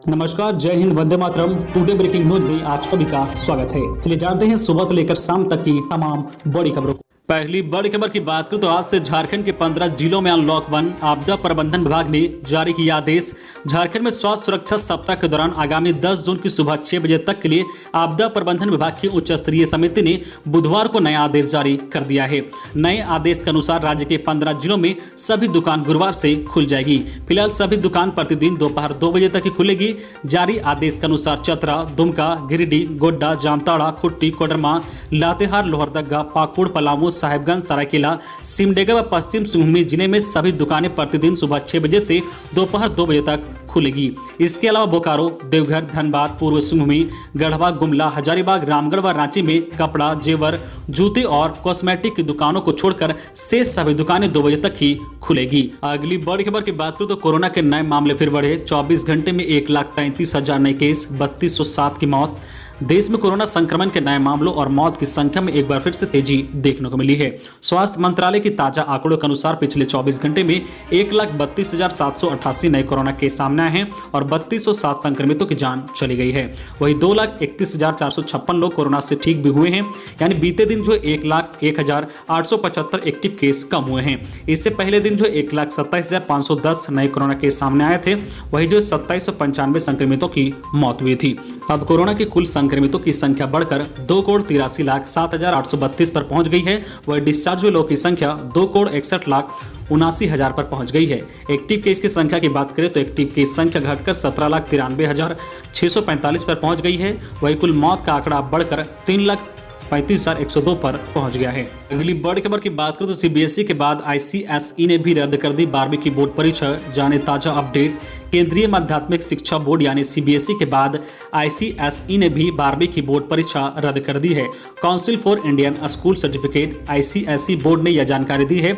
नमस्कार, जय Hind, Vande Mataram. Today breaking news में आप सभी का स्वागत है। चलिए जानते हैं सुबह से लेकर शाम तक की तमाम बड़ी खबरों को। पहली बड़ी खबर की बात करें तो आज से झारखंड के 15 जिलों में अनलॉक 1 आपदा प्रबंधन विभाग ने जारी किया आदेश। झारखंड में स्वास्थ्य सुरक्षा सप्ताह के दौरान आगामी 10 जून की सुबह 6 बजे तक के लिए आपदा प्रबंधन विभाग की उच्च स्तरीय समिति ने बुधवार को नया आदेश जारी कर दिया है। नए आदेश के अनुसार राज्य के 15 जिलों में सभी दुकान गुरुवार से खुल जाएगी। फिलहाल सभी दुकान प्रतिदिन दोपहर 2 बजे तक ही खुलेगी। जारी आदेश के अनुसार चतरा, दुमका, गिरिडीह, गोड्डा, जामताड़ा, खुट्टी, कोडरमा, लातेहार, लोहरदगा, पाकुड़, पलामू, साहिबगंज, सरायकेला, सिमडेगा व पश्चिम सिंहभूम जिले में सभी दुकानें प्रतिदिन सुबह 6 बजे से दोपहर 2 बजे तक खुलेगी। इसके अलावा बोकारो, देवघर, धनबाद, पूर्व सिंहभूम, गढ़वा, गुमला, हजारीबाग, रामगढ़ व रांची में कपड़ा, जेवर, जूते और कॉस्मेटिक की दुकानों को छोड़कर शेष सभी दुकानें 2 बजे तक ही खुलेगी। अगली बड़ी खबर की बात करूं तो कोरोना के नए मामले फिर बढ़े। 24 घंटे में 1,33,000 नए केस, 3207 की मौत। देश में कोरोना संक्रमण के नए मामलों और मौत की संख्या में एक बार फिर से तेजी देखने को मिली है। स्वास्थ्य मंत्रालय की ताजा आंकड़ों के अनुसार पिछले 24 घंटे में 1,32,788 नए कोरोना केस सामने आए हैं और 3207 संक्रमितों की जान चली गई है। वहीं 2,31,456 लोग कोरोना से ठीक भी हुए हैं। यानी बीते दिन जो 1,01,875 एक्टिव केस कम हुए हैं। इससे पहले दिन जो 1,27,510 नए कोरोना केस सामने आए थे, वही जो 2,795 संक्रमितों की मौत हुई थी। अब कोरोना की कुल संक्रमितों की संख्या बढ़कर 2,83,07,832 पर पहुंच गई है। वह डिस्चार्ज हुए लोगों की संख्या 2,61,79,000 पर पहुंच गई है। एक्टिव केस की संख्या की बात करें तो एक्टिव केस संख्या घटकर 17,93,645 पर पहुंच गई है। वही कुल मौत का आंकड़ा बढ़कर 3,35,102 पर पहुंच गया है। अगली बड़ी खबर की बात करें तो सीबीएसई के बाद आईसीएसई ने भी रद्द कर दी 12वीं की बोर्ड परीक्षा। जाने ताजा अपडेट। केंद्रीय माध्यमिक शिक्षा बोर्ड यानी सीबीएसई के बाद आईसीएसई ने भी 12वीं की बोर्ड परीक्षा रद्द कर दी है। Council for Indian school certificate ICSE board ने यह जानकारी दी है।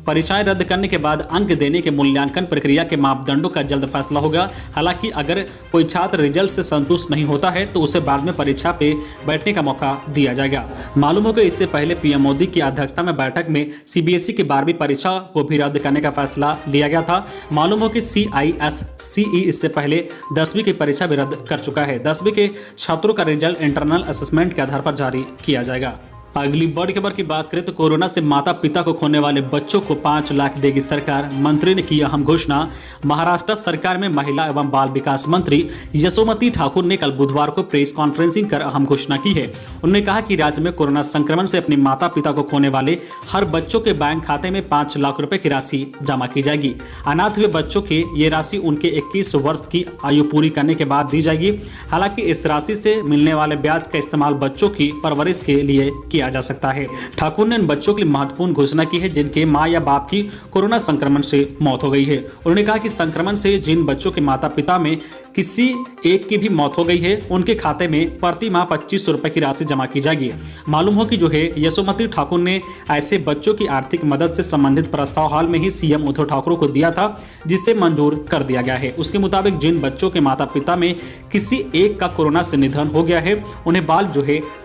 परीक्षाएं रद्द करने के बाद अंक देने के मूल्यांकन प्रक्रिया के मापदंडों का जल्द फैसला होगा। हालांकि अगर कोई छात्र रिजल्ट से संतुष्ट नहीं होता है तो उसे बाद में परीक्षा पे बैठने का मौका दिया जाएगा। मालूम हो कि इससे पहले पीएम मोदी की अध्यक्षता में बैठक में सीबीएसई की 12वीं परीक्षा को भी रद्द करने का फैसला लिया गया था। मालूम हो कि सीआईएससीई इससे पहले 10वीं की परीक्षा भी रद्द कर चुका है। 10वीं के छात्रों का रिजल्ट इंटरनल असेसमेंट के आधार पर जारी किया जाएगा। अगली बड़ी खबर की बात करें तो कोरोना से माता पिता को खोने वाले बच्चों को 5 लाख देगी सरकार। मंत्री ने की अहम घोषणा। महाराष्ट्र सरकार में महिला एवं बाल विकास मंत्री यशोमती ठाकुर ने कल बुधवार को प्रेस कॉन्फ्रेंसिंग कर अहम घोषणा की है। उन्होंने कहा कि राज्य में कोरोना संक्रमण से अपने माता पिता को खोने वाले हर बच्चों के बैंक खाते में 5 लाख रुपए की राशि जमा की जाएगी। अनाथ हुए बच्चों के ये राशि उनके 21 वर्ष की आयु पूरी करने के बाद दी जाएगी। हालांकि इस राशि से मिलने वाले ब्याज का इस्तेमाल बच्चों की परवरिश के लिए किया जा सकता है। ठाकुर ने इन बच्चों के लिए महत्वपूर्ण घोषणा की है जिनके मां या बाप की कोरोना संक्रमण से मौत हो गई है। उन्होंने कहा कि संक्रमण से जिन बच्चों के माता पिता में किसी एक की भी मौत हो गई है, उनके खाते में प्रति माह 2500 रुपए की राशि जमा की जाएगी। मालूम हो कि जो है यशोमती ठाकुर ने ऐसे बच्चों की आर्थिक मदद से संबंधित प्रस्ताव हाल में ही सीएम उद्धव ठाकरे को दिया था, जिसे मंजूर कर दिया गया है। उसके मुताबिक जिन बच्चों के माता पिता में किसी एक का कोरोना से निधन हो गया है, उन्हें बाल जो है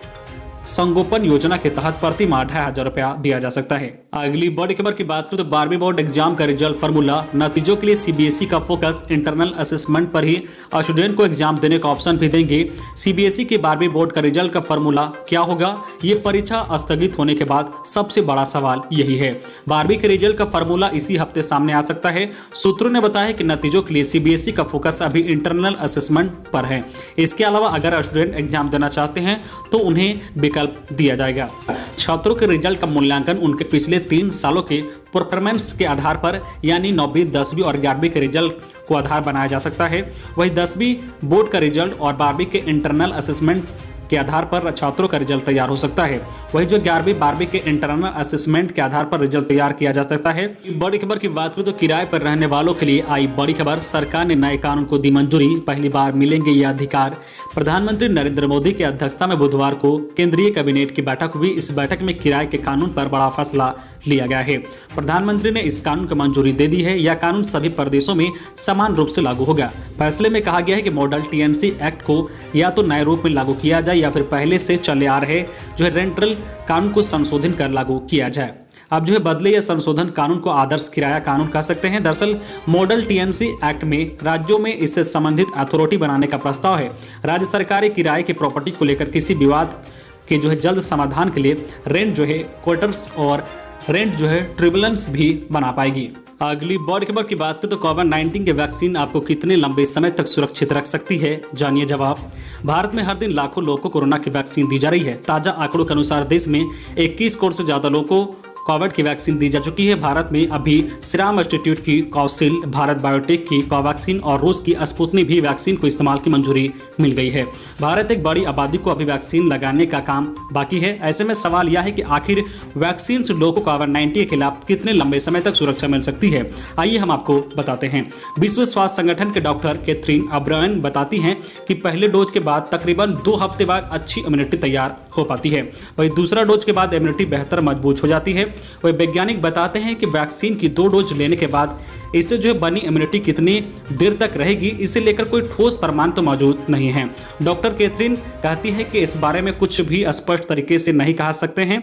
संगोपन योजना के तहत प्रति माह 2,500 रुपया दिया जा सकता है। अगली बड़ी खबर की बात करें तो 12वीं बोर्ड एग्जाम का रिजल्ट फार्मूला। नतीजों के लिए सीबीएसई का फोकस इंटरनल असेसमेंट पर ही स्टूडेंट को एग्जाम देने का ऑप्शन भी देंगे। सीबीएसई के 12वीं बोर्ड का रिजल्ट का फार्मूला क्या होगा, ये परीक्षा स्थगित होने के बाद सबसे बड़ा सवाल यही है। 12वीं के रिजल्ट का फार्मूला इसी हफ्ते सामने आ सकता है। सूत्रों ने बताया कि नतीजों के लिए सीबीएसई का फोकस अभी इंटरनल असेसमेंट पर है। इसके अलावा अगर स्टूडेंट एग्जाम देना चाहते हैं तो उन्हें विकल्प दिया जाएगा। छात्रों के रिजल्ट का मूल्यांकन उनके पिछले 3 सालों के परफॉर्मेंस के आधार पर यानी 9वीं, 10वीं और 11वीं के रिजल्ट को आधार बनाया जा सकता है। वही 10वीं बोर्ड का रिजल्ट और 12वीं के इंटरनल असेसमेंट के आधार पर छात्रों का रिजल्ट तैयार हो सकता है। वही जो 11वीं, 12वीं के इंटरनल असेसमेंट के आधार पर रिजल्ट तैयार किया जा सकता है। बड़ी खबर की बात करें तो किराए पर रहने वालों के लिए आई बड़ी खबर। सरकार ने नए कानून को दी मंजूरी। पहली बार मिलेंगे ये अधिकार। प्रधानमंत्री नरेंद्र मोदी की अध्यक्षता में बुधवार को केंद्रीय कैबिनेट की बैठक हुई। इस बैठक में किराए के कानून पर बड़ा फैसला लिया गया है। प्रधानमंत्री ने इस कानून को मंजूरी दे दी है। यह कानून सभी प्रदेशों में समान रूप से लागू होगा। फैसले में कहा गया है कि मॉडल टीएनसी एक्ट को या तो नए रूप में लागू किया जाए या फिर पहले से चले आ रहे जो है रेंटल कानून को संशोधन कर लागू किया जाए। अब जो है बदले या संशोधन कानून को आदर्श किराया कानून कह सकते हैं। दरअसल मॉडल टीएनसी एक्ट में राज्यों में इससे संबंधित अथॉरिटी बनाने का प्रस्ताव है। राज्य सरकारें किराए की प्रॉपर्टी को लेकर किसी विवाद के जो है जल्द समाधान के लिए रेंट जो है क्वार्टर्स और रेंट जो है ट्रिब्यूनल्स भी बना पाएगी। अगली बड़ी खबर की बात करें तो कोविड-19 के वैक्सीन आपको कितने लंबे समय तक सुरक्षित रख सकती है, जानिए जवाब। भारत में हर दिन लाखों लोगों को कोरोना की वैक्सीन दी जा रही है। ताजा आंकड़ों के अनुसार देश में 21 करोड़ से ज्यादा लोगों को कोविड की वैक्सीन दी जा चुकी है। भारत में अभी सीरम इंस्टीट्यूट की कोविशील्ड, भारत बायोटेक की कोवैक्सीन और रूस की स्पुतनिक भी वैक्सीन को इस्तेमाल की मंजूरी मिल गई है। भारत एक बड़ी आबादी को अभी वैक्सीन लगाने का काम बाकी है। ऐसे में सवाल यह है कि आखिर वैक्सीन से लोगों को कोविड-19 के खिलाफ कितने लंबे समय तक सुरक्षा मिल सकती है, आइए हम आपको बताते हैं। विश्व स्वास्थ्य संगठन के डॉक्टर कैथरीन अब्रायन बताती हैं कि पहले डोज के बाद तकरीबन 2 हफ्ते बाद अच्छी इम्यूनिटी तैयार हो पाती है। वही दूसरा डोज के बाद इम्यूनिटी बेहतर मजबूत हो जाती है। वह वैज्ञानिक बताते हैं कि वैक्सीन की 2 डोज लेने के बाद इससे जो है बनी इम्यूनिटी कितनी देर तक रहेगी, इसे लेकर कोई ठोस प्रमाण तो मौजूद नहीं है। डॉक्टर कैथरीन कहती है कि इस बारे में कुछ भी स्पष्ट तरीके से नहीं कह सकते हैं।